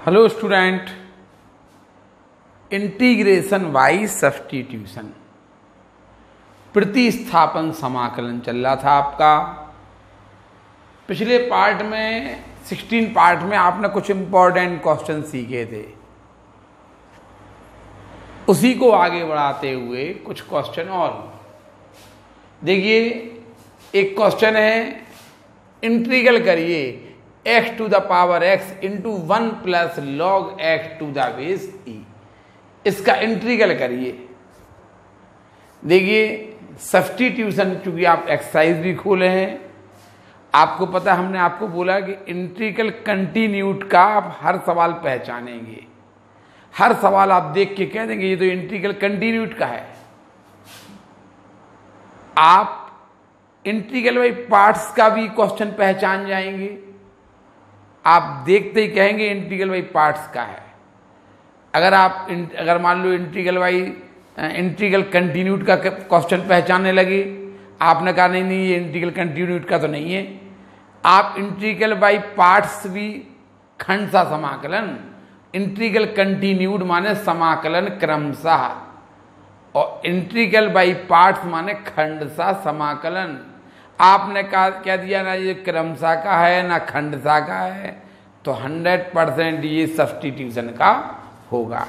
Hello student, integration by substitution प्रतिस्थापन समाकलन चल रहा था आपका। पिछले पार्ट में 16 पार्ट में आपने कुछ इंपॉर्टेंट क्वेश्चन सीखे थे, उसी को आगे बढ़ाते हुए कुछ क्वेश्चन और देखिए। एक क्वेश्चन है, इंटीग्रल करिए x to the power x into 1 plus log x to the base e। इसका इंटीग्रल करिए। देखिए सब्स्टिट्यूशन, चूंकि आप एक्सरसाइज भी खोले हैं, आपको पता, हमने आपको बोला कि इंटीग्रल कंटिन्यूट का आप हर सवाल पहचानेंगे। हर सवाल आप देख के कह देंगे ये तो इंटीग्रल कंटिन्यूट का है। आप इंटीग्रल बाई पार्ट्स का भी क्वेश्चन पहचान जाएंगे। आप देखते ही कहेंगे इंटीग्रल बाई पार्ट्स का है। अगर मान लो इंटीग्रल कंटिन्यूट का क्वेश्चन पहचानने लगे, आपने कहा नहीं ये इंटीग्रल कंटिन्यूट का तो नहीं है। आप इंटीग्रल बाई पार्ट्स भी, खंड सा समाकलन, इंटीग्रल कंटिन्यूट माने समाकलन क्रमशः, और इंटीग्रल बाई पार्ट्स माने खंड सा समाकलन। आपने क्या दिया ना, ये क्रमशः का है ना खंड सा का है, तो 100% ये सब्स्टिट्यूशन का होगा।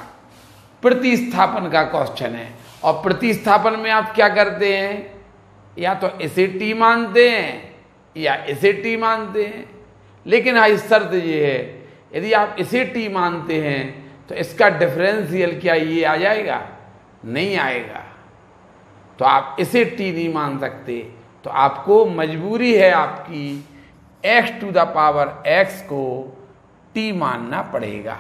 प्रतिस्थापन का क्वेश्चन है, और प्रतिस्थापन में आप क्या करते हैं, या तो इसे t मानते हैं या इसे t मानते हैं। लेकिन हाँ, शर्त ये है, यदि आप इसे t मानते हैं तो इसका डिफरेंशियल क्या ये आ जाएगा? नहीं आएगा। तो आप इसे t नहीं मान सकते, तो आपको मजबूरी है आपकी x to the power x को t मानना पड़ेगा।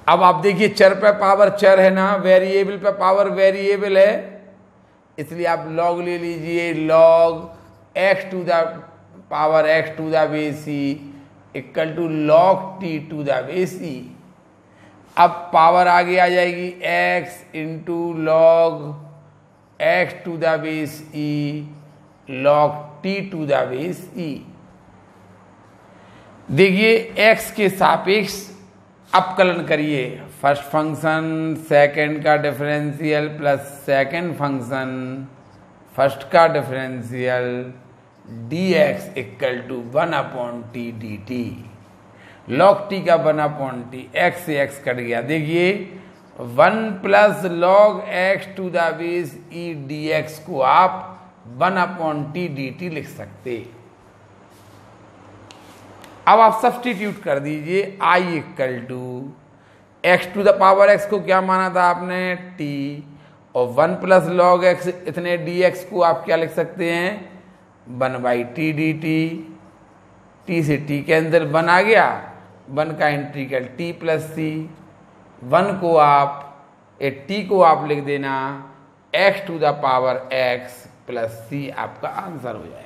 अब आप देखिए, चर पे पावर चर है ना, वेरिएबल पे पावर वेरिएबल है, इसलिए आप लॉग ले लीजिए। Log x to the power x to the base e equal to log t to the base e। अब पावर आगे आ जाएगी x into log x to the base e log t to the base e। देखिए x के सापेक्ष अपकलन करिए। First function second का differential plus second function first का differential dx equal to 1/t dt। Log t का 1/t, x से x cut गया। देखिए 1 plus log x to the base e dx को आप 1/t dt लिख सकते। अब आप सब्स्टिट्यूट कर दीजिए। i equal to x to the power x को क्या माना था आपने? t, और 1 प्लस लॉग x इतने dx को आप क्या लिख सकते हैं? 1/t dt। t से t के अंदर 1 आ गया, 1 का इंटीग्रल t प्लस c। 1 को आप, t को आप लिख देना x to the power x plus c, आपका आंसर हो जाएगा।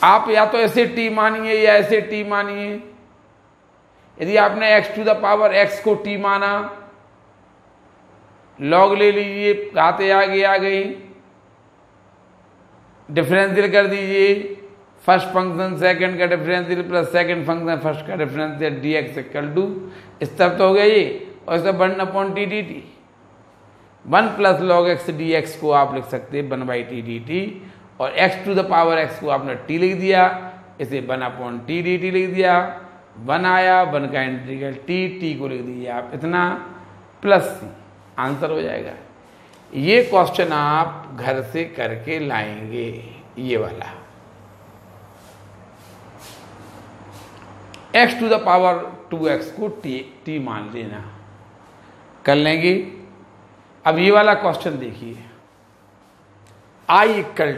आप या तो ऐसे t मानिए या ऐसे t मानिए। यदि आपने x to the power x को t माना, लॉग ले लीजिए, घाते आगे आ गई, डिफरेंशियल कर दीजिए। फर्स्ट फंक्शन सेकंड का differential plus second function first का डिफरेंशियल dx इक्वल टू, इस तरफ तो हो गया ये, और इस तरफ 1/t dt। 1 plus log x dx को आप लिख सकते हैं 1/t dt, और x to the power x को आपने t लिख दिया, इसे 1/t dt लिख दिया। 1 आया, 1 का इंटीग्रल t को लिख दीजिए आप इतना प्लस c, आंसर हो जाएगा। ये क्वेश्चन आप घर से करके लाएंगे, ये वाला x to the power 2x को t मान लेना, कर लेंगे। अब ये वाला क्वेश्चन देखिए। i equal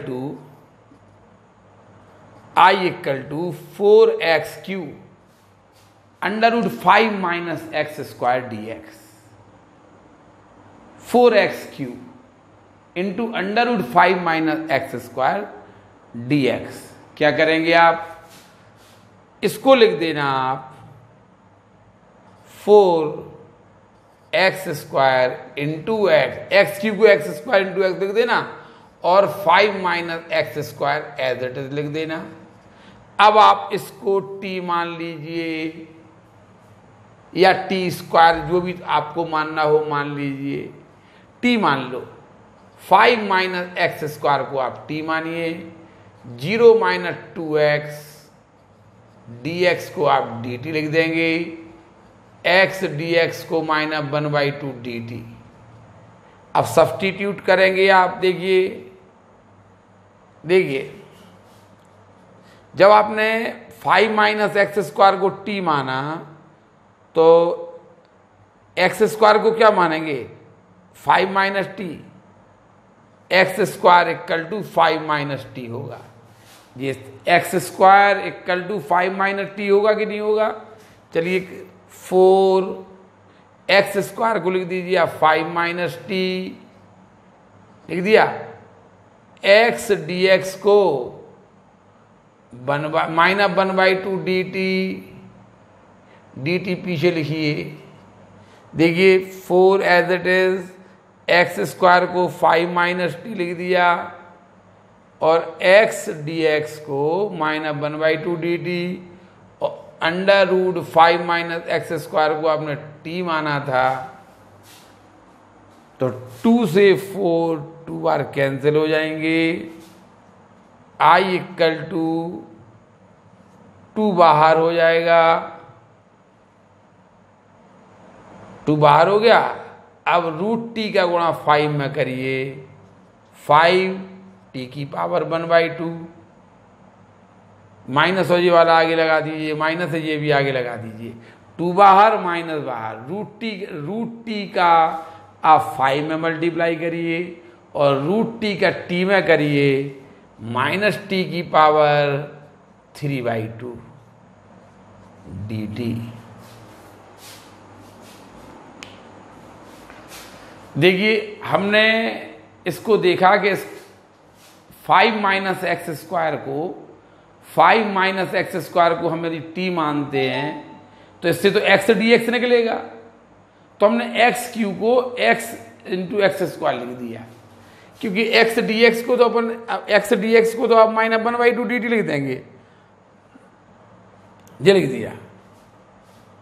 to 4x cube √5 minus x square dx। 4x cube into √5 minus x square dx। क्या करेंगे आप? इसको लिख देना आप 4x square into x cube को x स्क्वायर इंटू x लिख देना, और 5 minus x square as it is लिख देना। अब आप इसको टी मान लीजिए या टी स्क्वायर, जो भी आपको मानना हो मान लीजिए, टी मान लो। 5 माइनस एक्स स्क्वायर को आप टी मानिए, 0 माइनस 2x dx को आप dt लिख देंगे, x dx को माइनस 1/2 dt। अब सब्स्टिट्यूट करेंगे आप, देखिए जब आपने 5 माइनस एक्स स्क्वायर को t माना तो एक्स स्क्वायर को क्या मानेंगे, 5 minus t, x square equal to 5 minus t होगा। ये x square equal to 5 minus t होगा कि नहीं होगा? चलिए 4 एक्स स्क्वायर को लिख दीजिए आप 5 माइनस टी लिख दिया, एक्स डी एक्स को माइनस 1/2 dt पीछे लिखिए। देखिए 4 as it is, x square को 5 माइनस टी लिख दिया और एक्स डी एक्स को माइनस 1/2 dt, और under root 5 minus x square को आपने टी माना था, तो 2 से 4 2 बार कैंसिल हो जाएंगे, i इक्वल टू 2 बाहर हो जाएगा, 2 बाहर हो गया। अब रूट टी का गुणा 5 में करिए, 5 टी की पावर 1/2, माइनस और ये वाला आगे लगा दीजिए, माइनस है ये भी आगे लगा दीजिए, 2 बाहर माइनस बाहर, रूट टी का आप 5 में मल्टीप्लाई करिए और रूट टी का टी में करिए, माइनस टी की पावर 3/2 dt। देखिए हमने इसको देखा कि 5 माइनस एक्स स्क्वायर को 5 माइनस एक्स स्क्वायर को हम यदि टी मानते हैं तो इससे तो एक्स डी एक्स निकलेगा, तो हमने एक्स क्यू को एक्स इंटू एक्स स्क्वायर लिख दिया, क्योंकि एक्स डी एक्स को तो आप माइनस 1/2 dt लिख देंगे, ये लिख दिया।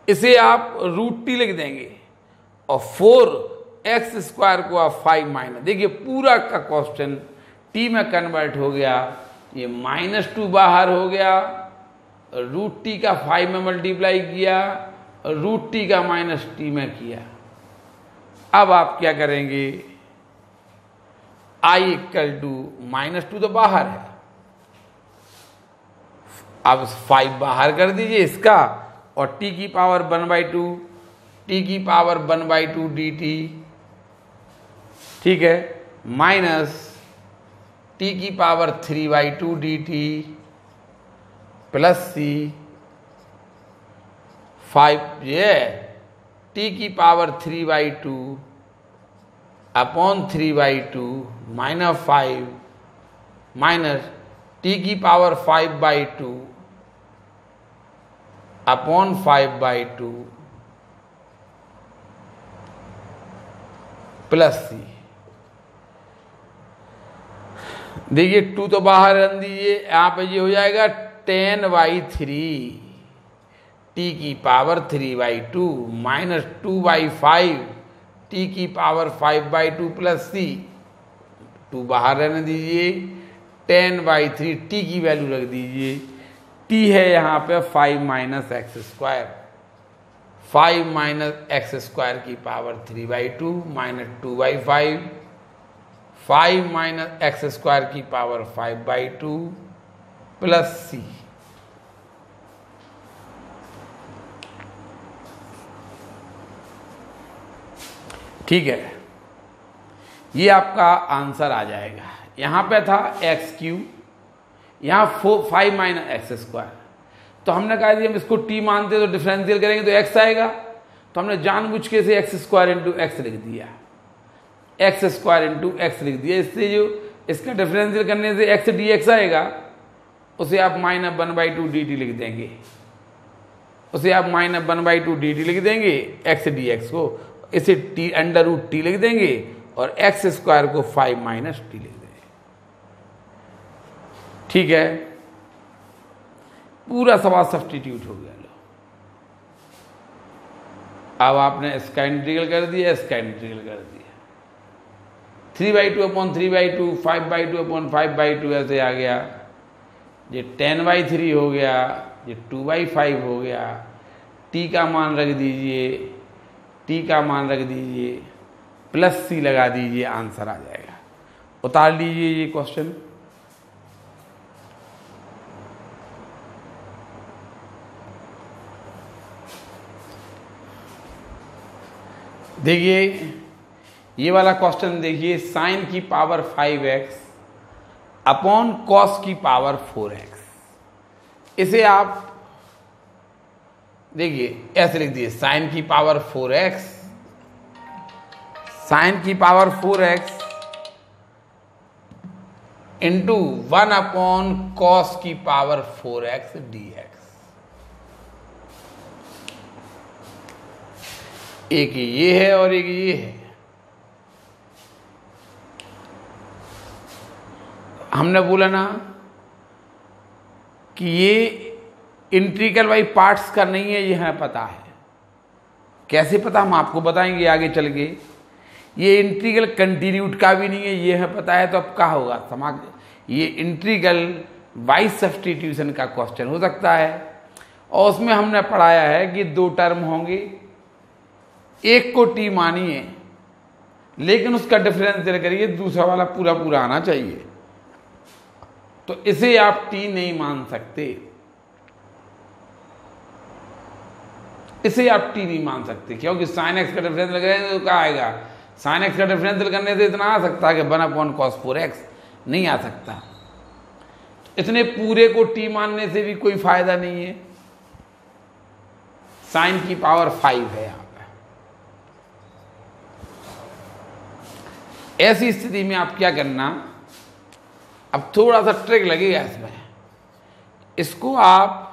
इसे आप रूट टी लिख देंगे और 4 एक्स स्क्वायर को आप 5 माइनस, देखिए पूरा का क्वेश्चन टी में कन्वर्ट हो गया, ये -2 बाहर हो गया, रूट टी का 5 में मल्टीप्लाई किया, रूट टी का माइनस टी में किया। अब आप क्या करेंगे, i इक्वल टू -2 तो बाहर है, अब 5 बाहर कर दीजिए इसका, और t की पावर 1/2, t की पावर 1/2 dt, ठीक है, माइनस t की पावर 3/2 dt प्लस c 5 ये t की power 3/2 upon 3/2 minus 5 minus t की पावर 5/2 अपॉन 5/2 प्लस c। देखिए 2 तो बाहर रख दीजिए, यहाँ पे ये हो जाएगा 10/3 t की पावर 3/2 माइनस 2/5 t की पावर 5/2 प्लस c, 2 बाहर रहने दीजिए, 10/3 t की वैल्यू रख दीजिए, t है यहाँ पे 5 minus x square, 5 minus x square की power 3/2 minus 2/5, 5 minus x square की पावर 5/2 प्लस c। ठीक है, ये आपका आंसर आ जाएगा। यहां पे था एक्स क्यू, यहाँ 5 माइनस एक्स स्क्वायर, तो हमने कहा हम इसको t मानते तो डिफरेंशियल करेंगे तो x आएगा, तो हमने जानबूझ के से एक्स स्क्वायर इंटू एक्स लिख दिया, एक्स स्क्वायर इंटू एक्स लिख दिया। इससे जो इसका डिफरेंशियल करने से एक्स डी एक्स आएगा, उसे आप माइनस 1/2 dt लिख देंगे, उसे आप माइनस 1/2 dt लिख देंगे एक्स डी एक्स को, इसे t अंडर रूट टी लिख देंगे और एक्स स्क्वायर को 5 माइनस टी लिख देंगे। ठीक है, पूरा सवाल सब्स्टिट्यूट हो गया। लो, अब आपने इसका इंटीग्रल कर दिया, इसका इंटीग्रल कर दिया, 3/2/3/2, 5/2/5/2 ऐसे आ गया, ये 10/3 हो गया, ये 2/5 हो गया। t का मान रख दीजिए, t का मान रख दीजिए, प्लस c लगा दीजिए, आंसर आ जाएगा। उतार लीजिए ये क्वेश्चन। देखिए ये वाला क्वेश्चन देखिए, साइन की पावर 5x अपॉन कॉस की पावर 4x। इसे आप देखिए ऐसे लिख दिए, साइन की पावर 4x, साइन की power 4x into 1 upon cos की पावर 4x dx। एक ये है और एक ये है। हमने बोला ना कि ये इंटीग्रल बाई पार्ट्स का नहीं है, ये हमें पता है। कैसे पता, हम आपको बताएंगे आगे चल के। ये इंटीग्रल कंटिन्यूट का भी नहीं है, ये हमें पता है। तो अब क्या होगा, समाज ये इंटीग्रल बाई सब्स्टिट्यूशन का क्वेश्चन हो सकता है। और उसमें हमने पढ़ाया है कि दो टर्म होंगे, एक को टी मानिए लेकिन उसका डिफरेंशियल करिए, दूसरा वाला पूरा पूरा आना चाहिए। तो इसे आप टी नहीं मान सकते, इसे आप टी नहीं मान सकते, क्योंकि साइन एक्स का डिफरेंशियल करेंगे तो क्या आएगा, साइन एक्स का डिफरेंशियल करने से इतना आ सकता है कि 1 अपॉन कॉस 4x, नहीं आ सकता। इतने पूरे को टी मानने से भी कोई फायदा नहीं है। साइन की पावर 5 है यहां पे। ऐसी स्थिति में आप क्या करना, अब थोड़ा सा ट्रिक लगेगा इसमें। इसको आप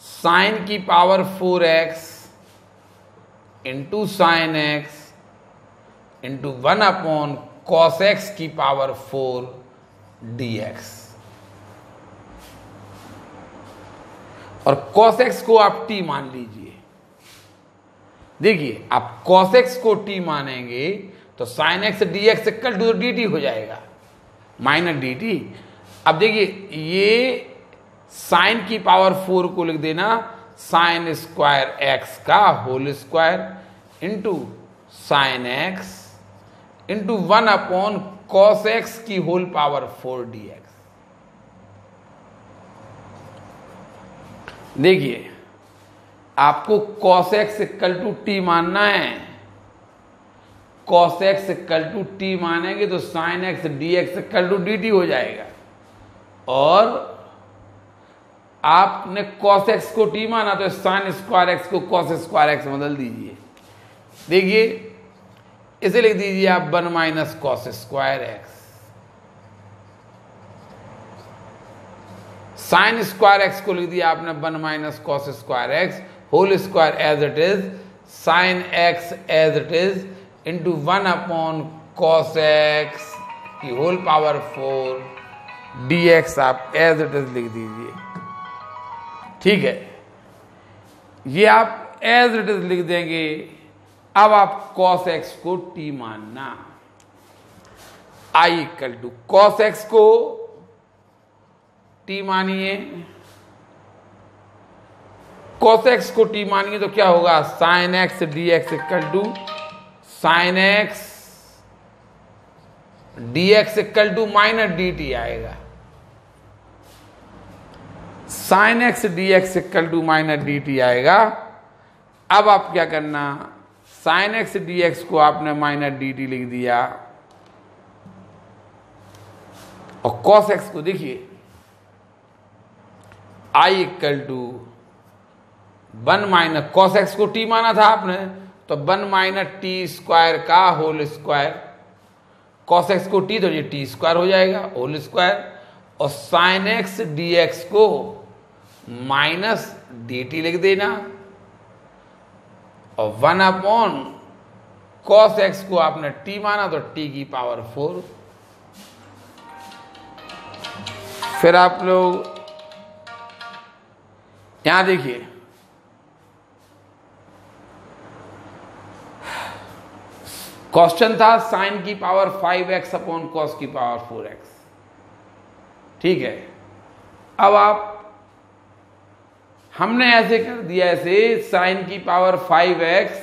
साइन की power 4x into sine x into 1 upon cos x की पावर 4 dx, और cos x को आप t मान लीजिए। देखिए आप cos x को t मानेंगे तो sin x dx equal to dt हो जाएगा, माइनस dt। अब देखिए ये साइन की पावर 4 को लिख देना साइन स्क्वायर x का whole square into sine x into 1 upon cos x की होल पावर 4 dx। देखिए आपको cos x equal to t मानना है, cos x equal to t मानेंगे तो sin x dx equal to dt हो जाएगा। और आपने cos x को t माना तो sin स्क्वायर x को cos स्क्वायर x बदल दीजिए। देखिए इसे लिख दीजिए आप 1 minus cos square x, sine square x को लिख दिया आपने 1 minus cos square x whole square as it is, sine x as it is into 1 upon cos x की होल पावर 4 dx आप एज इट इज लिख दीजिए। ठीक है, ये आप एज इट इज लिख देंगे। अब आप cos x को t मानना, i equal to cos x को t मानिए, cos x को t मानिए तो क्या होगा, sin x dx equal to sin x dx equal to minus dt आएगा। sin x dx equal to minus dt आएगा। अब आप क्या करना, sin x dx को आपने माइनस dt लिख दिया और cos x को देखिए i equal to 1 minus cos x को t माना था आपने तो 1 माइनस टी स्क्वायर का होल स्क्वायर, cos x को t तो ये t स्क्वायर हो जाएगा होल स्क्वायर, और sin x dx को माइनस dt लिख देना और 1 अपॉन cos x को आपने t माना तो t की पावर 4। फिर आप लोग यहां देखिए क्वेश्चन था साइन की पावर 5x अपॉन कॉस की पावर 4x, ठीक है। अब आप हमने ऐसे कर दिया, ऐसे साइन की power 5x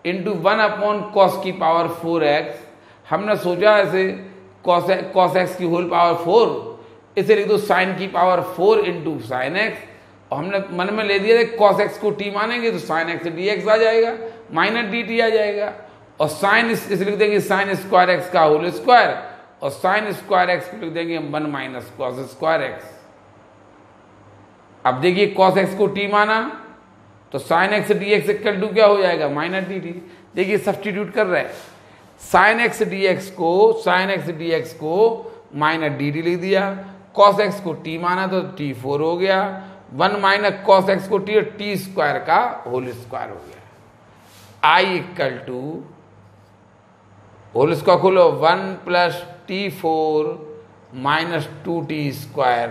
into 1 upon cos की पावर 4x। हमने सोचा ऐसे कॉस एक्स की होल पावर 4, इसे लिख दो साइन की पावर 4 इंटू साइन एक्स, और हमने मन में ले दिया कॉस एक्स को टी मानेंगे तो साइन एक्स डी एक्स आ जाएगा, माइनस डी टी आ जाएगा, और साइन इसे लिख देंगे साइन स्क्वायर एक्स का होल स्क्वायर, और साइन स्क्वायर एक्स को लिख देंगे 1 माइनस कॉस स्क्वायर एक्स। अब देखिए कॉस एक्स को टी माना तो sine x d x equal to क्या हो जाएगा, माइनस डी टी। देखिए सब्सटीट्यूट कर रहे हैं, साइन एक्स डी एक्स को माइनस डी टी लिख दिया, कॉस एक्स को टी माना तो टी 4 हो गया, 1 माइनस कॉस एक्स को टी, टी स्क्वायर का होल स्क्वायर हो गया। आई इक्वल टू होल स्क्वायर खोलो 1 plus T 4 minus 2t square,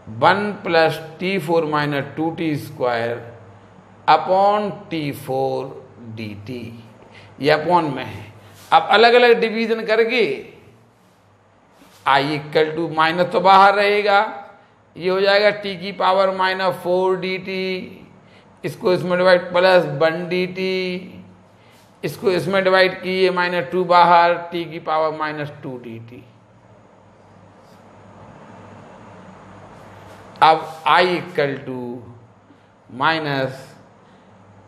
1 plus T 4 minus 2t square upon T 4 D T, ये अपॉन में है। अब अलग अलग डिवीजन करके आई इक्वल टू माइनस तो बाहर रहेगा, ये हो जाएगा टी की पावर माइनस 4 डी टी, इसको इसमें डिवाइड प्लस 1 डी टी, इसको इसमें डिवाइड किए माइनस 2 बाहर, टी की पावर माइनस 2 डी टी। अब I equal to minus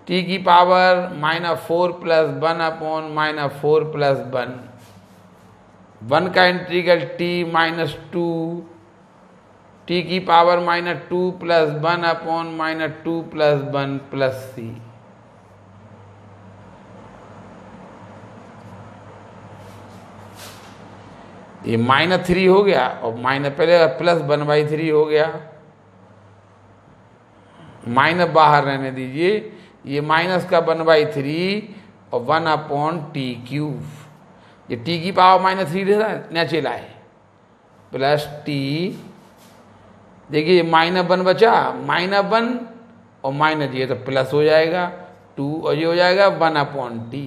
T की power minus 4 plus 1 upon minus 4 plus 1 का इंटीग्रल टी माइनस 2 टी की power minus 2 plus 1 upon minus 2 plus 1 plus C. ये माइनस 3 हो गया और माइनस पहले प्लस 1/3 हो गया, माइनस बाहर रहने दीजिए, ये माइनस का 1/3 और 1 अपॉन टी क्यूब, ये टी की पावर माइनस 3 नीचे लाए प्लस टी, देखिए माइनस 1 बचा, माइनस 1 और माइनस ये तो प्लस हो जाएगा 2, और ये हो जाएगा 1 upon T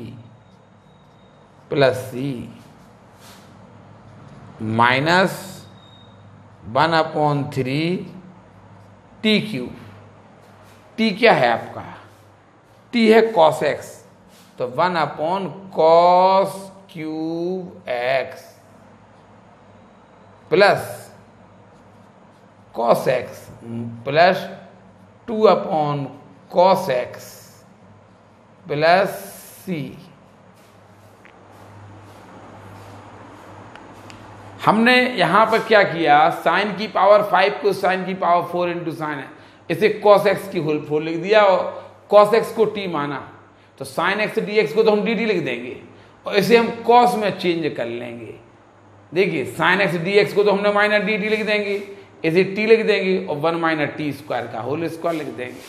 plus C minus 1 upon 3 T cube. T क्या है आपका, टी है कॉस एक्स, तो 1 upon cos cube x plus cos x plus 2 upon cos x plus C. हमने यहां पर क्या किया, साइन की पावर 5 को साइन की पावर 4 इंटू साइन है, इसे कॉस एक्स की होल 4 लिख दिया और कॉस एक्स को टी माना, तो साइन एक्स डी एक्स को तो हम डी टी लिख देंगे और इसे हम कॉस में चेंज कर लेंगे। देखिए साइन एक्स डी एक्स को तो हमने माइनस डी टी लिख देंगे, इसे टी लिख देंगे और 1 माइनस टी स्क्वायर का होल स्क्वायर लिख देंगे,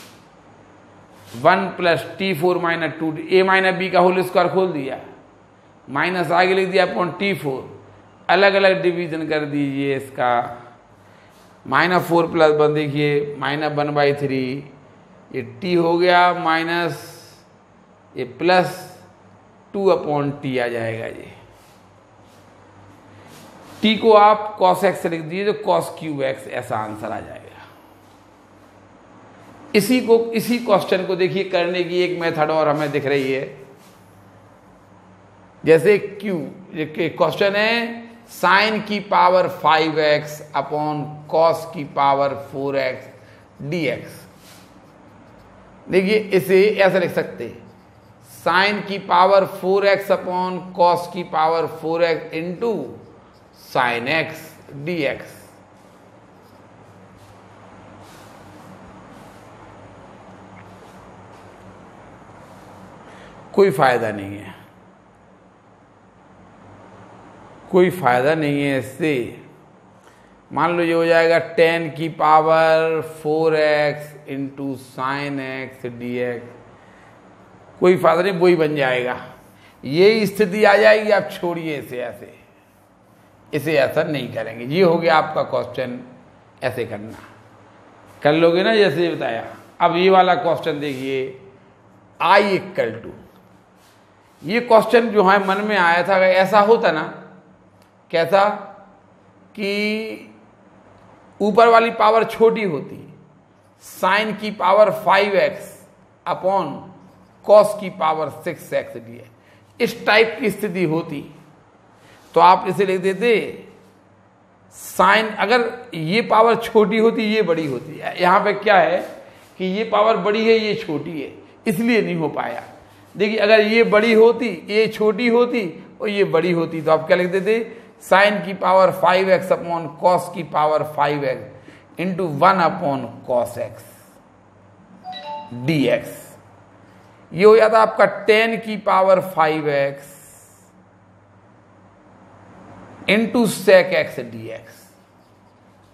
1 प्लस टी 4 माइनस 2 ए माइनस बी का होल स्क्वायर खोल दिया, माइनस आगे लिख दिया अपॉन टी 4, अलग अलग डिवीजन कर दीजिए इसका, माइनस 4 प्लस 1 देखिए माइनस 1/3, ये टी हो गया माइनस ये प्लस 2 अपॉन टी आ जाएगा। ये टी को आप कॉस एक्स लिख दीजिए तो कॉस क्यूब एक्स ऐसा आंसर आ जाएगा। इसी क्वेश्चन को देखिए करने की एक मेथड और हमें दिख रही है, जैसे क्वेश्चन है साइन की पावर 5x अपॉन कॉस की पावर 4x dx। देखिए इसे ऐसा लिख सकते, साइन की पावर 4x अपॉन कॉस की power 4x into sine x dx। कोई फायदा नहीं है, कोई फायदा नहीं है इससे। मान लो ये हो जाएगा 10 की power 4x into sine x d x, कोई फायदा नहीं, वही बन जाएगा। ये स्थिति आ जाएगी, आप छोड़िए इसे ऐसा नहीं करेंगे। ये हो गया आपका क्वेश्चन, ऐसे करना। कर लोगे ना जैसे बताया। अब ये वाला क्वेश्चन देखिए, I इक्वल टू, ये क्वेश्चन जो है मन में आया था, अगर ऐसा होता ना, कैसा कि ऊपर वाली पावर छोटी होती, साइन की पावर 5x अपॉन कॉस की पावर 6x डी, इस टाइप की स्थिति होती तो आप इसे लिख देते साइन, अगर ये पावर छोटी होती ये बड़ी होती। यहां पे क्या है कि ये पावर बड़ी है ये छोटी है, इसलिए नहीं हो पाया। देखिए अगर ये बड़ी होती, ये छोटी होती और ये बड़ी होती तो आप क्या लिख देते, साइन की पावर 5x अपॉन कॉस की power 5x into 1 upon cos x dx। ये हो जाता आपका 10 की power 5x into sec x dx।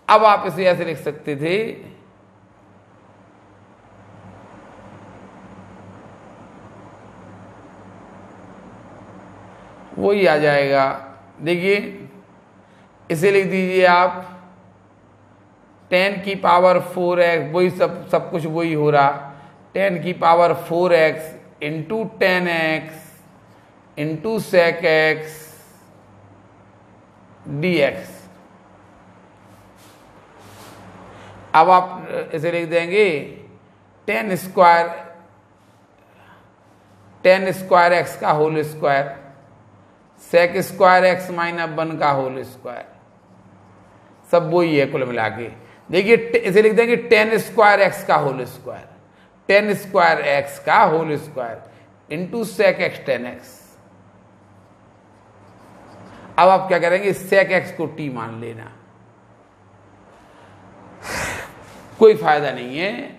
अब आप इसे ऐसे लिख सकते थे, वही आ जाएगा। देखिए इसे लिख दीजिए आप 10 की पावर 4x, वही सब कुछ वही हो रहा, 10 की power 4x into 10x into sec x dx। अब आप इसे लिख देंगे 10 स्क्वायर एक्स का whole square sec square x minus 1 का होल स्क्वायर, सब वही है कुल मिला के। देखिए इसे लिख देंगे 10 स्क्वायर एक्स का होल स्क्वायर, 10 स्क्वायर एक्स का whole square into sec x 10x। अब आप क्या करेंगे, सेक एक्स को t मान लेना, कोई फायदा नहीं है।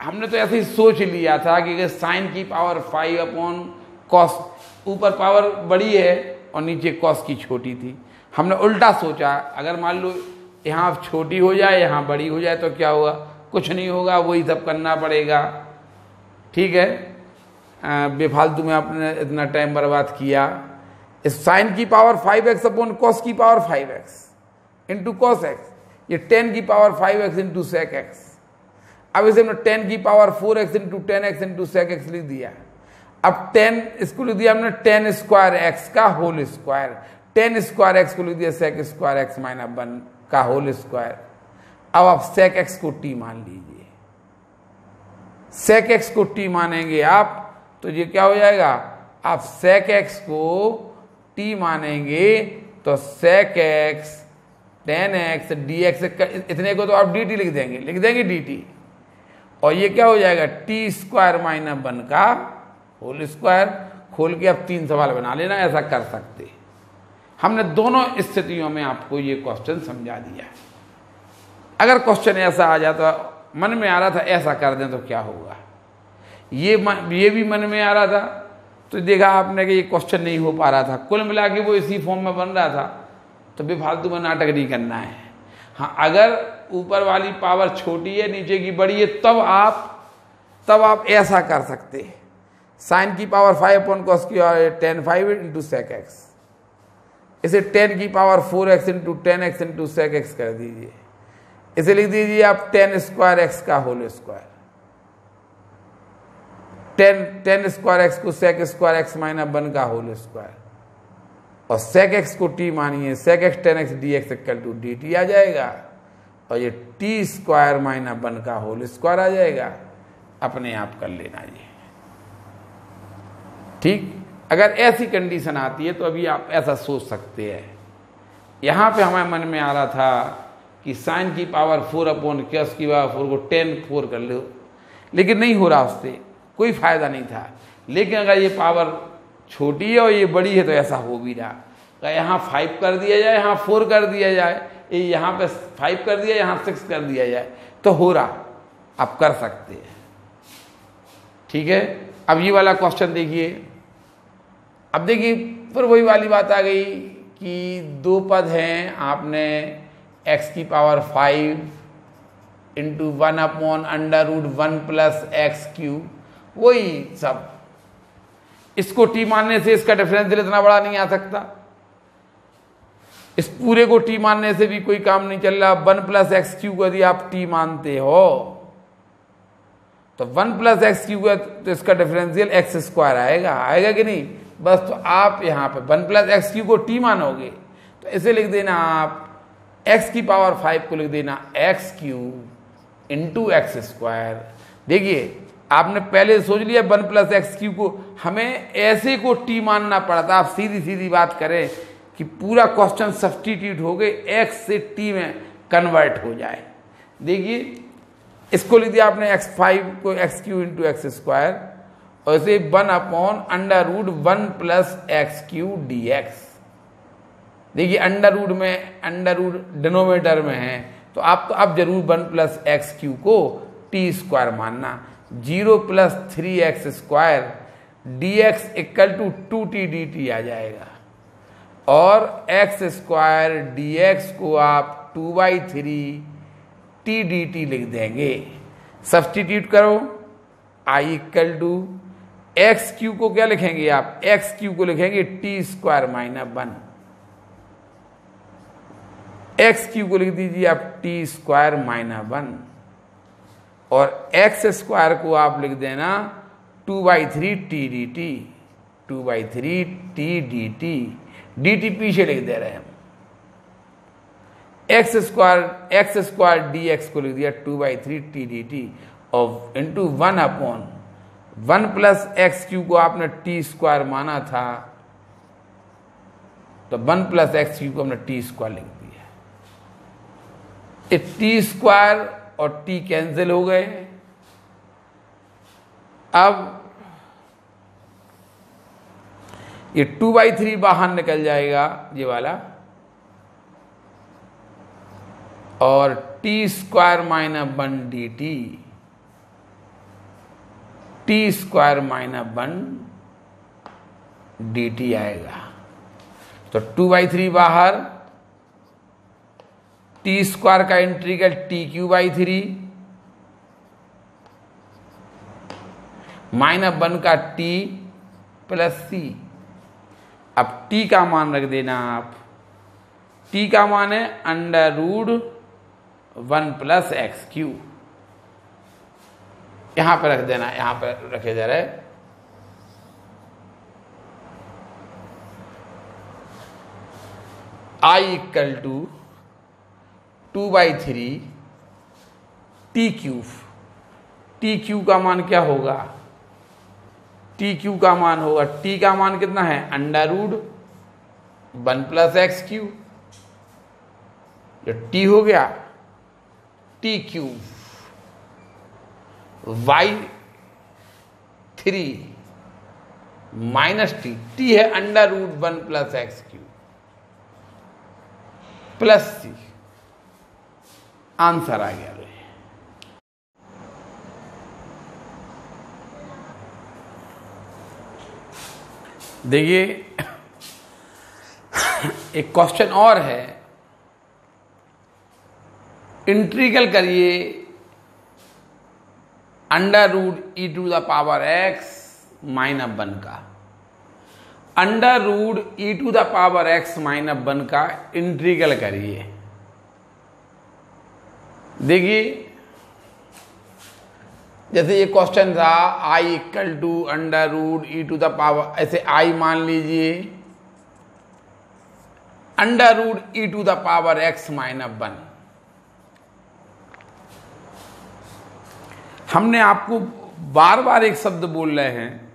हमने तो ऐसे ही सोच लिया था कि साइन की पावर 5 अपॉन कॉस, ऊपर पावर बड़ी है और नीचे कॉस की छोटी थी। हमने उल्टा सोचा, अगर मान लो यहाँ छोटी हो जाए यहाँ बड़ी हो जाए तो क्या होगा, कुछ नहीं होगा, वही सब करना पड़ेगा। ठीक है, बेफालतू में आपने इतना टाइम बर्बाद किया। इस साइन की पावर 5x अपॉन कॉस की power 5x into cos x, ये 10 की power 5x into sec x. अब इसे हमने 10 की power 4x into 10x into sec x लिख दिया। अब 10 इसको लिख दिया हमने 10 स्क्वायर एक्स का होल स्क्वायर, 10 स्क्वायर एक्स को लिख दिया सेक स्क्वायर एक्स माइनस 1 का होल स्क्वायर। अब आप सेक एक्स को t मान लीजिए, सेक एक्स को t मानेंगे आप तो ये क्या हो जाएगा, आप सेक एक्स को t मानेंगे तो सेक एक्स 10x dx, इतने को तो आप dt लिख देंगे dt, और ये क्या हो जाएगा t स्क्वायर माइनस 1 का होल स्क्वायर। खोल के आप 3 सवाल बना लेना, ऐसा कर सकते। हमने दोनों स्थितियों में आपको ये क्वेश्चन समझा दिया। अगर क्वेश्चन ऐसा आ जाता, मन में आ रहा था ऐसा कर दें तो क्या होगा, ये भी मन में आ रहा था तो देखा आपने कि ये क्वेश्चन नहीं हो पा रहा था, कुल मिला के वो इसी फॉर्म में बन रहा था, तो बेफालतू में नाटक नहीं करना है। हाँ, अगर ऊपर वाली पावर छोटी है नीचे की बड़ी है तब आप ऐसा कर सकते, साइन की पावर 5 अपॉन कॉस की 10 5 इंटू सेक एक्स, इसे 10 की power 4x into 10x into sec x कर दीजिए। इसे लिख दीजिए आप 10 स्क्वायर एक्स का होल स्क्वायर, 10 स्क्वायर एक्स को सेक स्क्वायर एक्स माइनस 1 का होल स्क्वायर, और सेक एक्स को t मानिए, sec x 10x dx equal to dt आ जाएगा, और ये t स्क्वायर माइनस 1 का होल स्क्वायर आ जाएगा। अपने आप कर लेना ये, ठीक। अगर ऐसी कंडीशन आती है तो अभी आप ऐसा सोच सकते हैं। यहाँ पे हमारे मन में आ रहा था कि साइन की पावर 4 अपॉन कॉस की पावर 4 को 10 4 कर लो, लेकिन नहीं हो रहा, उससे कोई फायदा नहीं था। लेकिन अगर ये पावर छोटी है और ये बड़ी है तो ऐसा हो भी रहा, अगर यहाँ 5 कर दिया जाए, यहाँ 4 कर दिया जाए, यहाँ पे 5 कर दिया, यहाँ 6 कर दिया जाए तो हो रहा, आप कर सकते हैं। ठीक है, अब ये वाला क्वेश्चन देखिए। अब देखिए फिर वही वाली बात आ गई कि दो पद हैं, आपने x की power 5 into 1 upon under root 1 plus x cube, वही सब। इसको t मानने से इसका डिफरेंशियल इतना बड़ा नहीं आ सकता, इस पूरे को टी मानने से भी कोई काम नहीं चल रहा। 1 प्लस एक्स क्यू यदि आप टी मानते हो तो 1 प्लस एक्स क्यू तो इसका डिफरेंशियल एक्स स्क्वायर आएगा, आएगा कि नहीं? बस तो आप यहाँ पे 1 प्लस एक्स क्यू को टी मानोगे तो इसे लिख देना आप x की पावर 5 को लिख देना x cube into x square. देखिए आपने पहले सोच लिया 1 प्लस एक्स क्यू को, हमें ऐसे को टी मानना पड़ता। आप सीधी सीधी बात करें कि पूरा क्वेश्चन सब्स्टिट्यूट हो गए एक्स से टी में कन्वर्ट हो जाए। देखिए इसको लिख दिया आपने x5 को x cube into x square और इसे 1/√1 plus x cube d x. देखिए अंडर रूट डिनोमिनेटर में है तो आप तो अब जरूर 1 प्लस एक्स क्यू को टी स्क्वायर मानना। 0 plus 3x square d x equal to 2t dt आ जाएगा और एक्स स्क्वायर डी एक्स को आप 2/3 टी डी टी लिख देंगे। सब्स्टिट्यूट करो i equal to x cube को क्या लिखेंगे आप? एक्स क्यू को लिखेंगे t square minus 1। X cube को लिख दीजिए आप टी स्क्वायर माइनस 1 और एक्स स्क्वायर को आप लिख देना 2/3 T D T, 2/3 T D T, D T पीछे लिख दे रहे हैं हम। एक्स स्क्वायर डी एक्स को लिख दिया 2/3 टी डी टी और इंटू 1/1 प्लस एक्स क्यू को आपने टी स्क्वायर माना था तो 1 प्लस एक्स क्यू को हमने टी स्क्वायर लिख दिया। ये टी स्क्वायर और टी कैंसिल हो गए। अब ये 2/3 बाहर निकल जाएगा ये वाला और T square minus 1 D T, T square minus 1 D T आएगा। तो 2/3 बाहर, टी स्क्वायर का इंटीग्रल TQ/3 -1 का t प्लस सी। अब t का मान रख देना आप, t का मान है √1 प्लस एक्स क्यू। यहां पर रख देना, यहां पर रखे जा रहे i equal to 2/3 t cube. T cube का मान क्या होगा? टी क्यू का मान होगा, टी का मान कितना है? √1 प्लस एक्स क्यू। जो टी हो गया T cube y3 minus T, T है √1 प्लस एक्स क्यू प्लस सी। आंसर आ गया। देखिए एक क्वेश्चन और है, इंटीग्रल करिए √e⁻x - 1 का। √e⁻x - 1 का इंटीग्रल करिए। देखिए जैसे ये क्वेश्चन था i इक्वल टू √e⁻, ऐसे i मान लीजिए √e⁻x - 1। हमने आपको बार बार एक शब्द बोल रहे हैं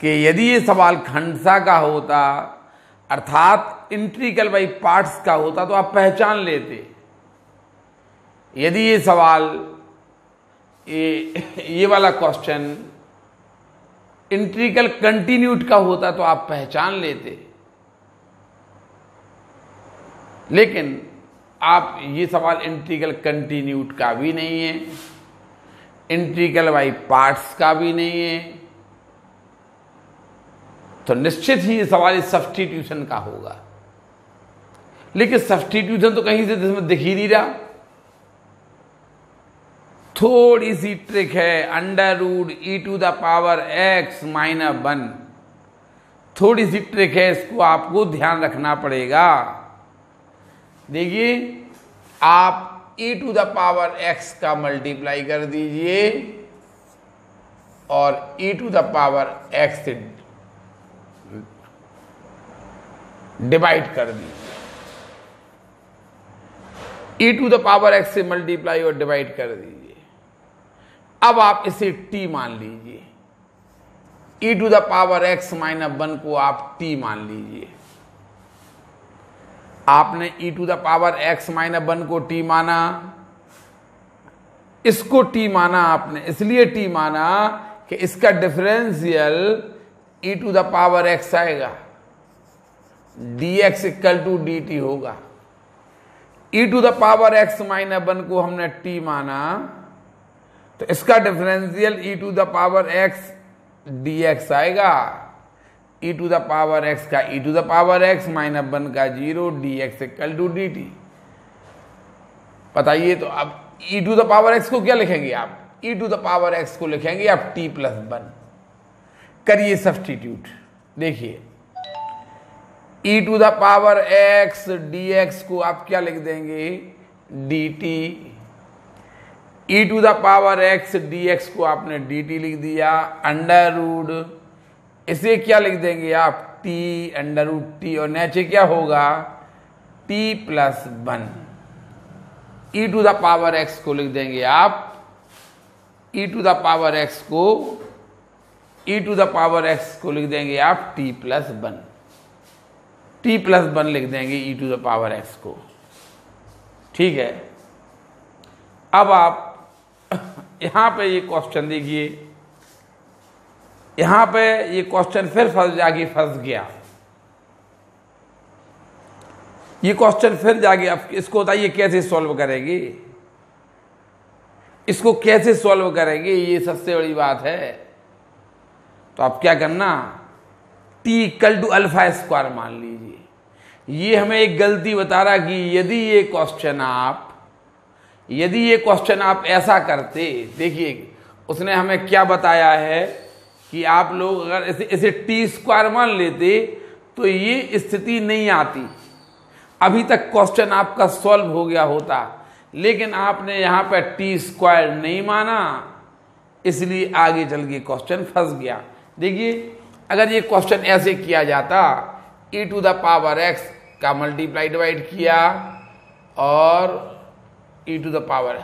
कि यदि ये सवाल खंडसा का होता अर्थात इंटीग्रल बाई पार्ट्स का होता तो आप पहचान लेते। यदि ये सवाल ये वाला क्वेश्चन इंटीग्रल कंटिन्यूट का होता तो आप पहचान लेते, लेकिन आप ये सवाल इंटीग्रल कंटिन्यूट का भी नहीं है, इंटीग्रल बाई पार्ट्स का भी नहीं है, तो निश्चित ही ये सवाल सब्स्टिट्यूशन का होगा। लेकिन सब्स्टिट्यूशन तो कहीं से इसमें दिख ही नहीं रहा। थोड़ी सी ट्रिक है, √e⁻x - 1 थोड़ी सी ट्रिक है, इसको आपको ध्यान रखना पड़ेगा। देखिए, आप e to the power x का मल्टीप्लाई कर दीजिए और e to the power x से डिवाइड कर दीजिए। e to the power x से मल्टीप्लाई और डिवाइड कर दीजिए। अब आप इसे t मान लीजिए। e to the power x minus 1 को आप t मान लीजिए। आपने e to the power x minus 1 को t माना, इसको t माना आपने, इसलिए t माना कि इसका differential e to the power x आएगा, dx इक्वल टू dt होगा। e to the power x minus 1 को हमने t माना, तो इसका differential e to the power x dx आएगा। e to the power x का e to the power x minus 1 का 0, dx इक्वल टू dt। बताइए, तो अब e to the power x को क्या लिखेंगे आप? e to the power x को लिखेंगे आप t प्लस 1। करिए सब्स्टिट्यूट। देखिए, e to the power x dx को आप क्या लिख देंगे? dt। e to the power x dx को आपने dt लिख दिया, अंडर रूट, इसे क्या लिख देंगे आप? t अंडर रूट t, और नीचे क्या होगा? t plus 1। e to the power x को लिख देंगे आप, e to the power x को, e to the power x को लिख देंगे आप t प्लस 1। t प्लस 1 लिख देंगे e to the power x को। ठीक है, अब आप यहां पे ये क्वेश्चन देखिए, यहां पे ये क्वेश्चन फिर फंस गया। ये क्वेश्चन फिर जाके, अब इसको बताइए कैसे सॉल्व करेंगे? इसको कैसे सॉल्व करेंगे, ये सबसे बड़ी बात है। तो आप क्या करना, t equal to alpha square मान लीजिए। ये हमें एक गलती बता रहा कि यदि ये क्वेश्चन आप ऐसा करते, देखिए उसने हमें क्या बताया है कि आप लोग अगर इसे टी स्क्वायर मान लेते तो ये स्थिति नहीं आती, अभी तक क्वेश्चन आपका सॉल्व हो गया होता। लेकिन आपने यहां पर टी स्क्वायर नहीं माना, इसलिए आगे चल के क्वेश्चन फंस गया। देखिए, अगर ये क्वेश्चन ऐसे किया जाता, e to the power x का मल्टीप्लाई डिवाइड किया और e टू द पावर,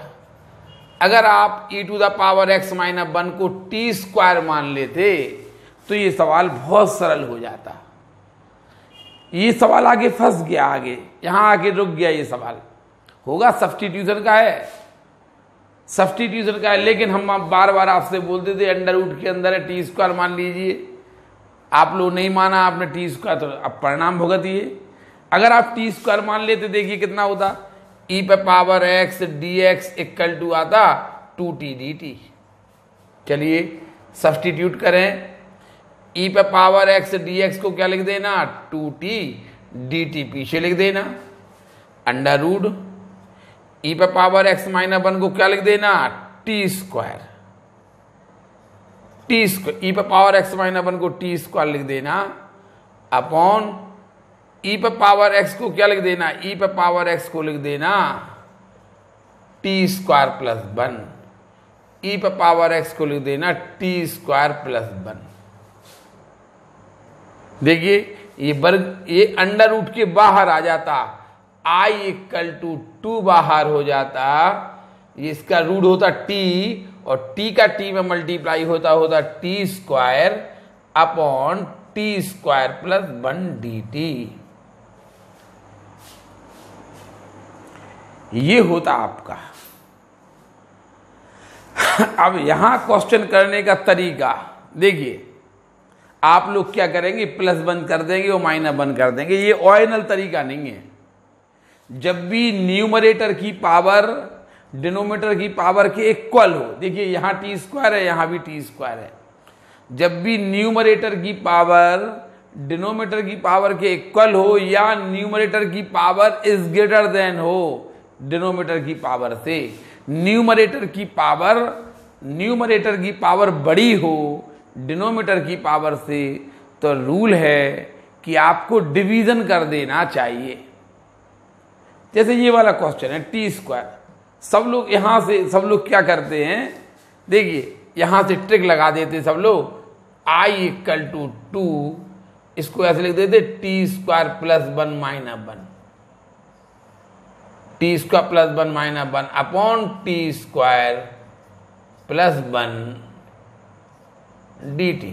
अगर आप e to the power x minus 1 को t स्क्वायर मान लेते तो ये सवाल बहुत सरल हो जाता। ये सवाल आगे फंस गया, आगे यहां आके रुक गया। ये सवाल होगा सब्स्टिट्यूशन का है, लेकिन हम बार बार आपसे बोलते थे अंडर रूट के अंदर है, टी स्क्वायर मान लीजिए। आप लोग नहीं माना आपने टी स्क्वायर, तो अब परिणाम भुगतिए। अगर आप टी स्क्वायर मान लेते, देखिए कितना होता, e पे power x dx equal to आता 2t dt। चलिए सब्स्टिट्यूट करें, e पे पावर x dx को क्या लिख देना? 2t dt पीछे लिख देना, अंडर रूट e पे पावर x माइनस 1 को क्या लिख देना? t स्क्वायर, e पे पावर x माइनस 1 को t स्क्वायर लिख देना, अपॉन e पे पावर x को क्या लिख देना? e पे पावर x को लिख देना t स्क्वायर प्लस 1, e पे पावर x को लिख देना t स्क्वायर प्लस 1। देखिए ये अंडर रूट के बाहर आ जाता, i इक्वल टू 2 बाहर हो जाता, ये इसका रूट होता t, और t का t में मल्टीप्लाई होता t square upon t square plus 1 dt। ये होता आपका। अब यहां क्वेश्चन करने का तरीका देखिए, आप लोग क्या करेंगे? प्लस 1 कर देंगे और माइनस 1 कर देंगे। ये ओरिजिनल तरीका नहीं है। जब भी न्यूमरेटर की पावर डिनोमिनेटर की पावर के इक्वल हो, देखिए यहां टी स्क्वायर है, यहां भी टी स्क्वायर है, जब भी न्यूमरेटर की पावर डिनोमिनेटर की पावर के इक्वल हो या न्यूमरेटर की पावर इज ग्रेटर देन हो डिनोमिनेटर की पावर से, न्यूमरेटर की पावर बड़ी हो डिनोमिनेटर की पावर से, तो रूल है कि आपको डिवीजन कर देना चाहिए। जैसे ये वाला क्वेश्चन है टी स्क्वायर, सब लोग यहां से सब लोग क्या करते हैं, देखिए यहां से ट्रिक लगा देते सब लोग, I इक्वल टू 2, इसको ऐसे लिख देते T square plus 1 minus 1, T square plus 1 minus 1 upon t square plus 1 dt।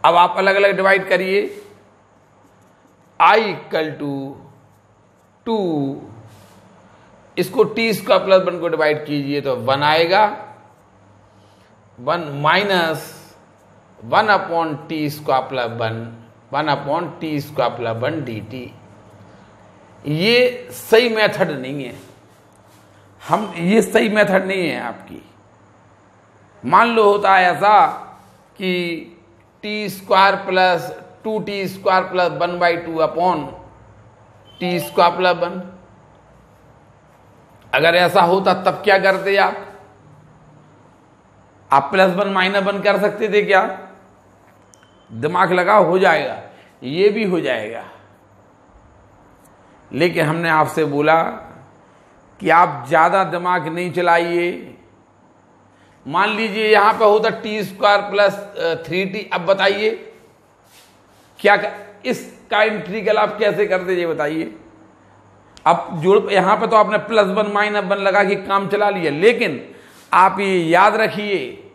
अब आप अलग अलग डिवाइड करिए, I इक्वल टू 2, इसको टी स्क्वायर प्लस 1 को डिवाइड कीजिए तो 1 आएगा, 1 minus 1 upon t square plus 1, 1 upon t square plus 1 dt। ये सही मेथड नहीं है, ये सही मेथड नहीं है आपकी। मान लो होता है ऐसा कि T square plus 2t square plus 1/2 upon t square plus 1। अगर ऐसा होता तब क्या करते आप प्लस 1 माइनस 1 कर सकते थे क्या? दिमाग लगाओ, हो जाएगा, ये भी हो जाएगा। लेकिन हमने आपसे बोला कि आप ज्यादा दिमाग नहीं चलाइए। मान लीजिए यहां पे होता टी स्क्वायर प्लस 3t, अब बताइए क्या इसका इंटीग्रल आप कैसे करते ये बताइए। अब जोड़ यहां पे तो आपने प्लस 1 माइनस 1 लगा के काम चला लिया, लेकिन आप ये याद रखिए,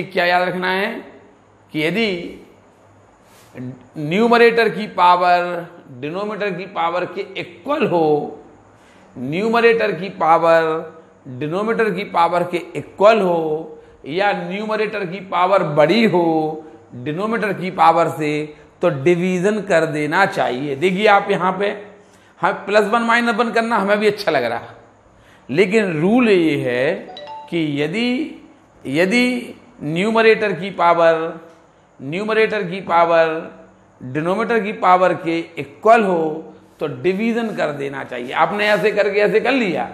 क्या याद रखना है कि यदि न्यूमरेटर की पावर डिनोमिनेटर की पावर के इक्वल हो, न्यूमरेटर की पावर डिनोमिनेटर की पावर के इक्वल हो, या न्यूमरेटर की पावर बड़ी हो डिनोमिनेटर की पावर से, तो डिवीजन कर देना चाहिए। देखिए आप यहां पे हम प्लस 1 माइनस 1 करना हमें भी अच्छा लग रहा, लेकिन रूल ये है कि यदि न्यूमरेटर की पावर डिनोमिनेटर की पावर के इक्वल हो तो डिवीजन कर देना चाहिए। आपने ऐसे करके ऐसे कर लिया,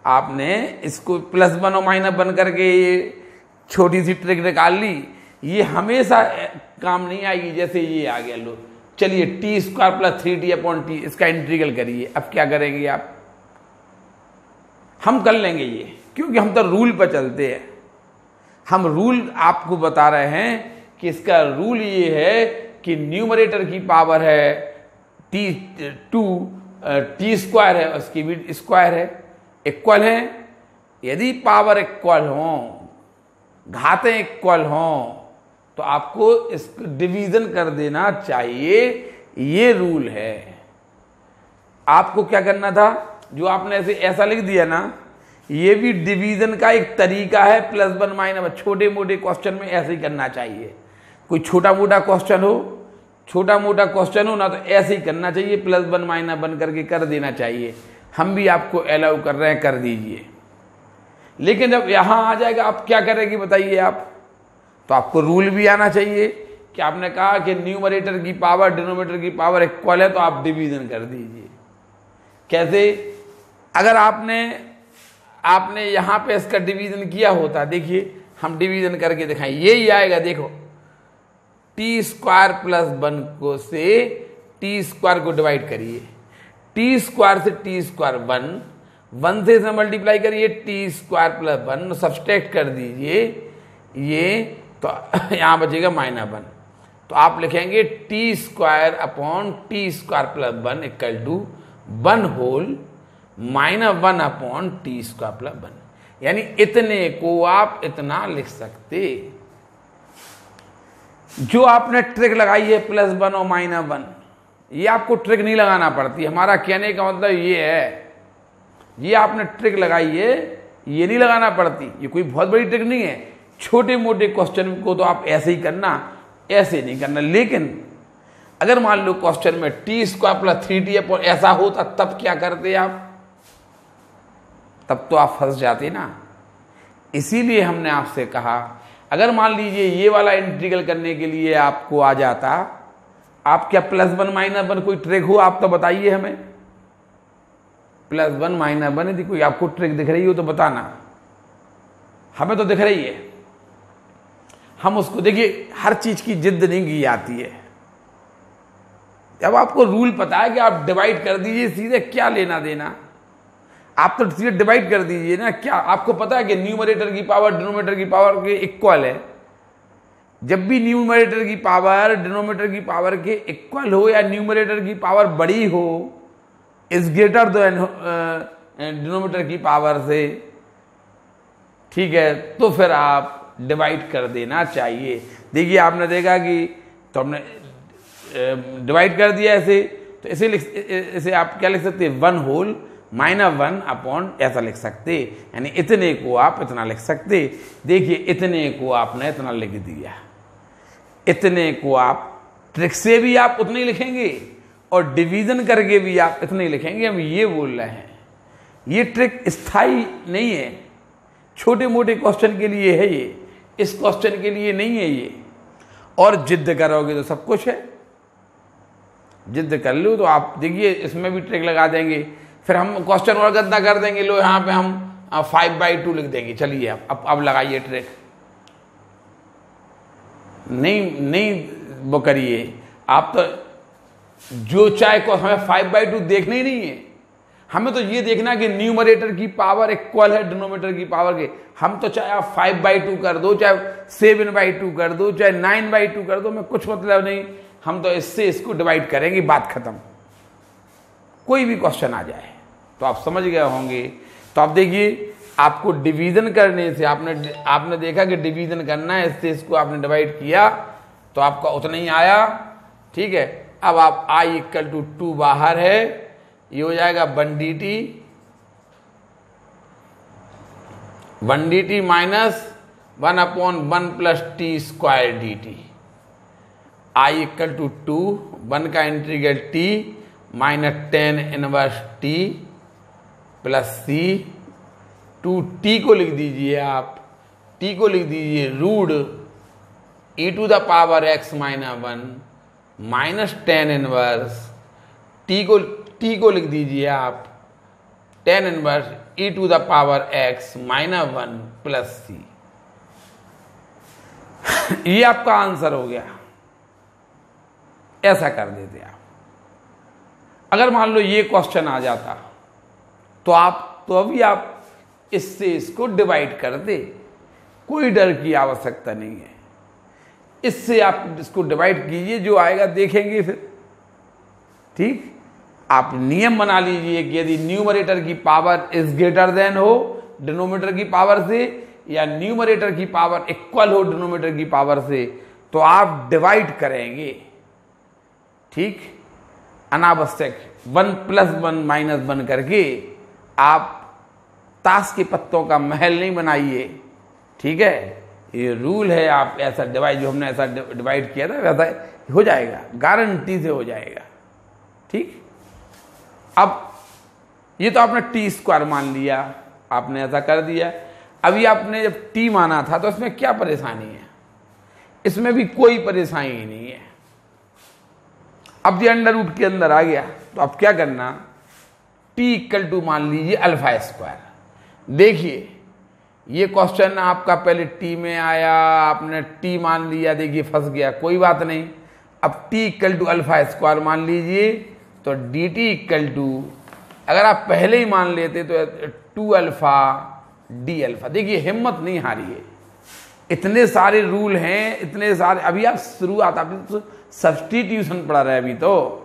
आपने इसको प्लस 1 और माइनस 1 करके ये छोटी सी ट्रिक निकाल ली, ये हमेशा काम नहीं आएगी। जैसे ये आ गया, लो चलिए T square plus 3t upon T, इसका इंटीग्रल करिए। अब क्या करेंगे आप? हम कर लेंगे ये, क्योंकि हम तो रूल पर चलते हैं। हम रूल आपको बता रहे हैं कि इसका रूल ये है कि न्यूमरेटर की पावर है टी स्क्वायर है, उसकी भी स्क्वायर है, इक्वल है। यदि पावर इक्वल हो, घातें इक्वल हो, तो आपको इसको डिवीजन कर देना चाहिए। ये रूल है। आपको क्या करना था, जो आपने ऐसा लिख दिया ना, ये भी डिवीजन का एक तरीका है। प्लस 1 माइनस 1 छोटे मोटे क्वेश्चन में ऐसे ही करना चाहिए। कोई छोटा मोटा क्वेश्चन हो ना, तो ऐसे ही करना चाहिए, प्लस 1 माइनस 1 करके कर देना चाहिए। हम भी आपको अलाउ कर रहे हैं, कर दीजिए। लेकिन जब यहां आ जाएगा, आप क्या करेंगे बताइए आप? तो आपको रूल भी आना चाहिए कि आपने कहा कि न्यूमरेटर की पावर डिनोमिनेटर की पावर इक्वल है, तो आप डिवीजन कर दीजिए। कैसे? अगर आपने यहां पे इसका डिवीजन किया होता, देखिए हम डिवीजन करके दिखाएं, यही आएगा। देखो टी स्क्वायर प्लस 1 को से टी स्क्वायर को डिवाइड करिए, टी स्क्वायर से टी स्क्वायर 1 से मल्टीप्लाई करिए, टी स्क्वायर प्लस 1 सब्सट्रैक्ट कर दीजिए ये, तो यहां बचेगा माइनस 1। तो आप लिखेंगे t square upon t square plus 1 equal to 1 whole minus 1 upon t square plus 1। यानी इतने को आप इतना लिख सकते। जो आपने ट्रिक लगाई है प्लस 1 और माइनस 1, ये आपको ट्रिक नहीं लगाना पड़ती। हमारा कहने का मतलब ये है, ये आपने ट्रिक लगाई है, ये नहीं लगाना पड़ती। ये कोई बहुत बड़ी ट्रिक नहीं है। छोटे मोटे क्वेश्चन को तो आप ऐसे ही करना, ऐसे नहीं करना। लेकिन अगर मान लो क्वेश्चन में T square plus 3t upon ऐसा होता, तब क्या करते आप? तब तो आप फंस जाते ना। इसीलिए हमने आपसे कहा, अगर मान लीजिए ये वाला इंटीग्रल करने के लिए आपको आ जाता, आप क्या प्लस 1 माइनस 1 कोई ट्रिक हो आप तो बताइए हमें। प्लस 1 माइनस 1 यदि कोई आपको ट्रिक दिख रही हो तो बताना, हमें तो दिख रही है। हम उसको देखिए, हर चीज की जिद नहीं की जाती है। जब आपको रूल पता है कि आप डिवाइड कर दीजिए सीधे, क्या लेना देना, आप तो सीधे डिवाइड कर दीजिए ना। क्या आपको पता है कि न्यूमरेटर की पावर डिनोमिनेटर की पावर के इक्वल है। जब भी न्यूमरेटर की पावर डिनोमिनेटर की पावर के इक्वल हो या न्यूमरेटर की पावर बड़ी हो, इज ग्रेटर देन डिनोमिनेटर की पावर से, ठीक है, तो फिर आप डिवाइड कर देना चाहिए। देखिए आपने देखा कि तो हमने डिवाइड कर दिया ऐसे, तो इसे आप क्या लिख सकते हैं, 1 होल -1 अपॉन ऐसा लिख सकते, यानी इतने को आप इतना लिख सकते। देखिए इतने को आपने इतना लिख दिया, इतने को आप ट्रिक से भी आप उतने ही लिखेंगे और डिवीजन करके भी आप इतने ही लिखेंगे। हम ये बोल रहे हैं, ये ट्रिक स्थायी नहीं है, छोटे मोटे क्वेश्चन के लिए है ये, इस क्वेश्चन के लिए नहीं है ये। और जिद्द करोगे तो सब कुछ है, जिद्द कर लो तो आप देखिए इसमें भी ट्रिक लगा देंगे। फिर हम क्वेश्चन और गद्दा कर देंगे, लो यहाँ पे हम 5/2 लिख देंगे। चलिए अब लगाइए ट्रिक, नहीं वो करिए आप, तो जो चाहे को हमें 5/2 देखना ही नहीं है, हमें तो ये देखना कि न्यूमरेटर की पावर इक्वल है डिनोमिनेटर की पावर के। हम तो चाहे आप 5/2 कर दो, चाहे 7/2 कर दो, चाहे 9/2 कर दो, हमें कुछ मतलब नहीं, हम तो इससे इसको डिवाइड करेंगे, बात खत्म। कोई भी क्वेश्चन आ जाए तो आप समझ गए होंगे। तो आप देखिए, आपको डिवीजन करने से आपने देखा कि डिवीजन करना है, इससे इसको आपने डिवाइड किया तो आपका उतना ही आया, ठीक है। अब आप i = 2 बाहर है, ये हो जाएगा 1dt -1 / 1 + t² dt। i = 2, 1 का integral t -tan 1 t + c, 2t को लिख दीजिए आप, t को लिख दीजिए √e⁻x - 1 -tan 1, t को लिख दीजिए आप tan 1 e⁻x - 1 + c। ये आपका आंसर हो गया। ऐसा कर देते आप। अगर मान लो ये क्वेश्चन आ जाता तो अभी आप इससे इसको डिवाइड कर दे, कोई डर की आवश्यकता नहीं है। इससे आप इसको डिवाइड कीजिए, जो आएगा देखेंगे फिर, ठीक। आप नियम बना लीजिए कि यदि न्यूमरेटर की पावर इज ग्रेटर देन हो डिनोमिनेटर की पावर से, या न्यूमरेटर की पावर इक्वल हो डिनोमिनेटर की पावर से, तो आप डिवाइड करेंगे, ठीक। अनावश्यक 1 + 1 - 1 करके आप ताश के पत्तों का महल नहीं बनाइए, ठीक है। ये रूल है, आप ऐसा डिवाइड, जो हमने ऐसा डिवाइड किया था वैसा हो जाएगा, गारंटी से हो जाएगा, ठीक। अब ये तो आपने t² मान लिया, आपने ऐसा कर दिया। अभी आपने जब t माना था तो इसमें क्या परेशानी है, इसमें भी कोई परेशानी नहीं है। अब ये अंडर रूट के अंदर आ गया, तो अब क्या करना, t = मान लीजिए α²। देखिए ये क्वेश्चन आपका पहले t में आया, आपने t मान लिया, देखिए फंस गया, कोई बात नहीं। अब t = α² मान लीजिए, तो dt अगर आप पहले ही मान लेते तो 2α dα। देखिए हिम्मत नहीं हारी है, इतने सारे रूल हैं, इतने सारे। अभी आप शुरुआत, आप तो सब्स्टिट्यूशन पढ़ा रहे, अभी तो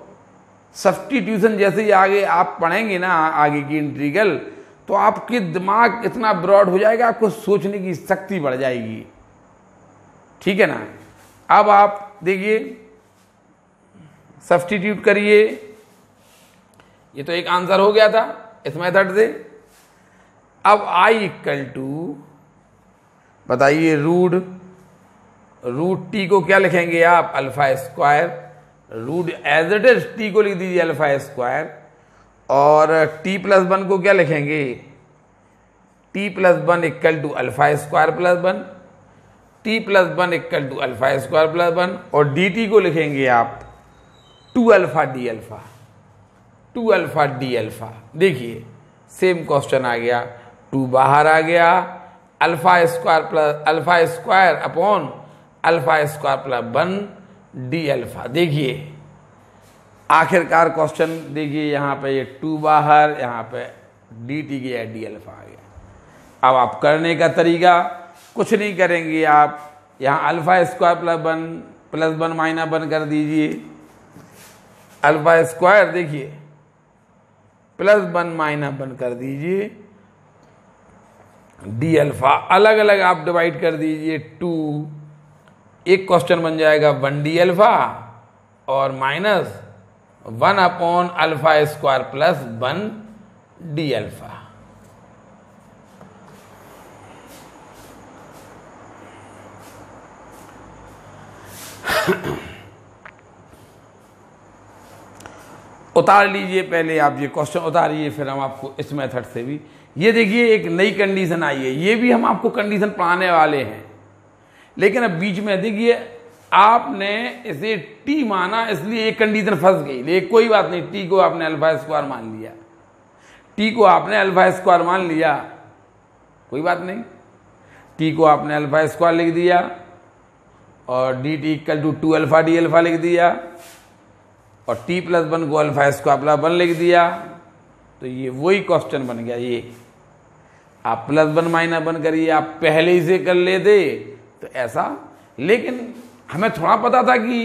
सब्स्टिट्यूशन जैसे ही आगे आप पढ़ेंगे ना, आगे की इंटीग्रल, तो आपके दिमाग इतना ब्रॉड हो जाएगा, आपको सोचने की शक्ति बढ़ जाएगी, ठीक है ना। अब आप देखिए, सब्स्टिट्यूट करिए, ये तो एक आंसर हो गया था इस मेथड से। अब i = बताइए √t को क्या लिखेंगे आप, α², root as it is t को लिख दीजिए α², और t + 1 को क्या लिखेंगे, t + 1 = α² + 1, t + 1 = α² + 1, और dt को लिखेंगे आप 2α dα। देखिए सेम क्वेश्चन आ गया, 2 बाहर आ गया, α² upon alpha square plus 1 D alpha. देखिए आखिरकार क्वेश्चन देखिए, यहाँ पे ये 2 बाहर, यहाँ पे डी टी गया, डी अल्फा आ गया। अब आप करने का तरीका कुछ नहीं करेंगे, आप यहाँ अल्फा स्क्वायर प्लस 1 माइनस 1 कर दीजिए। अल्फा स्क्वायर देखिए प्लस 1 माइनस 1 कर दीजिए, डी अल्फा अलग अलग आप डिवाइड कर दीजिए 2। एक क्वेश्चन बन जाएगा 1 डी अल्फा और minus 1 upon alpha square plus 1 D alpha. उतार लीजिए, पहले आप ये क्वेश्चन उतारिए, फिर हम आपको इस मेथड से भी, ये देखिए एक नई कंडीशन आई है, ये भी हम आपको कंडीशन पढ़ाने वाले हैं। लेकिन अब बीच में देखिए आपने इसे टी माना, इसलिए एक कंडीशन फंस गई। लेकिन कोई बात नहीं, टी को आपने अल्फा स्क्वायर मान लिया, टी को आपने अल्फा स्क्वायर मान लिया, कोई बात नहीं। टी को आपने अल्फा स्क्वायर लिख दिया और d t equal to 2 alpha d alpha लिख दिया और टी प्लस 1 को अल्फा स्क्वायर प्लस 1 लिख दिया। तो ये वही क्वेश्चन बन गया। ये आप प्लस 1 माइनस 1 करिए, आप पहले ही से कर लेते तो ऐसा, लेकिन हमें थोड़ा पता था कि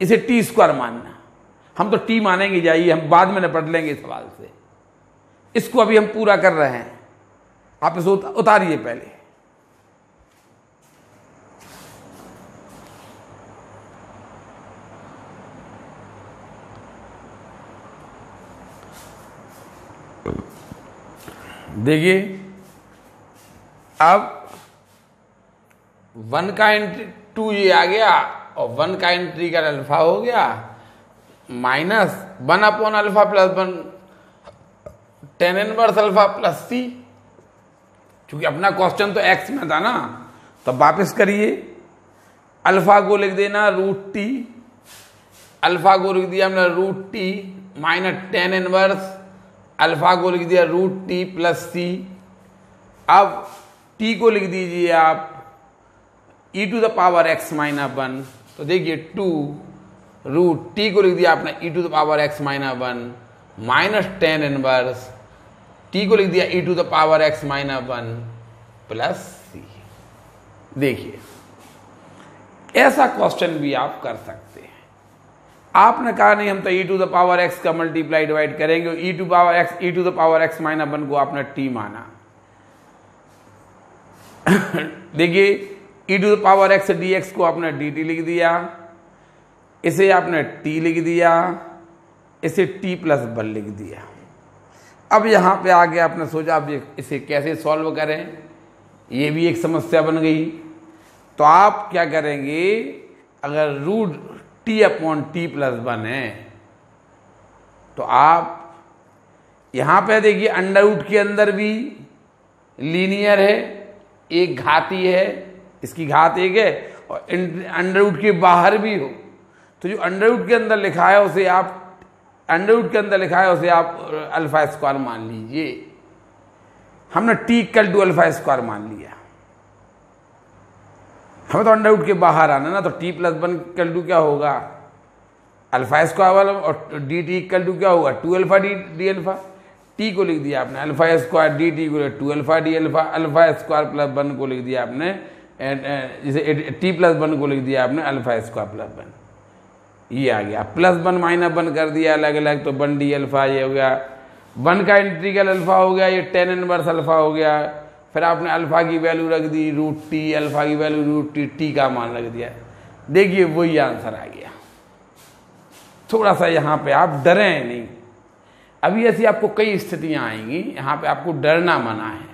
इसे टी स्क्वायर मानना, हम तो टी मानेंगे, जाइए हम बाद में निपट लेंगे इस सवाल से, इसको अभी हम पूरा कर रहे हैं। आप इसे उतारिए पहले। देखिए अब 1 का इंटू ये आ गया और 1 का इंटीग्रल अल्फा हो गया, minus 1 upon alpha plus 1 tan inverse alpha plus C. क्योंकि अपना क्वेश्चन तो एक्स में था ना, तो वापस करिए, अल्फा को लिख देना √t, अल्फा को लिख दिया हमने √t minus tan inverse alpha को लिख दिया √t प्लस सी। अब t को लिख दीजिए आप e to the power x minus 1, तो देखिए 2 √t को लिख दिया आपने e to the power x minus 1 minus tan inverse, t को लिख दिया e to the power x minus 1 plus C. देखिए ऐसा क्वेश्चन भी आप कर सकते हैं। आपने कहा नहीं हम तो e to the power x का मल्टीप्लाई डिवाइड करेंगे, e to the power x minus 1 को आपने t माना। देखिए e to the power x dx को आपने dt लिख दिया, इसे आपने t लिख दिया, इसे t प्लस 1 लिख दिया। अब यहां पे आगे आपने सोचा अब इसे कैसे सॉल्व करें, ये भी एक समस्या बन गई। तो आप क्या करेंगे, अगर √t अपॉन t प्लस 1 है तो आप यहां पे देखिए अंडर रूट के अंदर भी लीनियर है, एक घाती है, इसकी घात 1 है, और अंडर रूट के बाहर भी हो तो जो अंडर रूट के अंदर लिखा है उसे आप अल्फा स्क्वायर मान लीजिए। हमने t equal to alpha square मान लिया, हमें तो अंडर रूट के बाहर आना ना, तो t प्लस 1 इक्वल टू क्या होगा अल्फा स्क्वायर वाला, और dt इक्वल टू क्या होगा 2 अल्फा डी अल्फा। t को लिख दिया आपने अल्फा स्क्वायर, dt को 2 alpha d alpha, alpha square plus 1 को लिख दिया आपने, जैसे t प्लस 1 को लिख दिया आपने अल्फा स्क्वायर प्लस 1। ये आ गया, प्लस 1 माइनस 1 कर दिया अलग अलग, तो 1 डी अल्फा ये हो गया, 1 का इंटीग्रल अल्फा हो गया, ये tan इनवर्स अल्फा हो गया। फिर आपने अल्फा की वैल्यू रख दी √t, अल्फा की वैल्यू √t, t का मान रख दिया। देखिए वही आंसर आ गया। थोड़ा सा यहाँ पे आप डरें नहीं, अभी ऐसी आपको कई स्थितियां आएंगी, यहाँ पे आपको डरना मना है।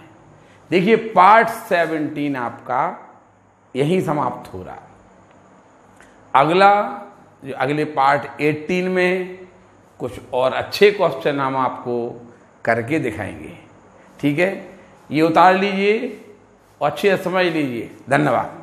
देखिए पार्ट 17 आपका यहीं समाप्त हो रहा। अगले पार्ट 18 में कुछ और अच्छे क्वेश्चन हम आपको करके दिखाएंगे। ठीक है, ये उतार लीजिए और अच्छे से समझ लीजिए। धन्यवाद।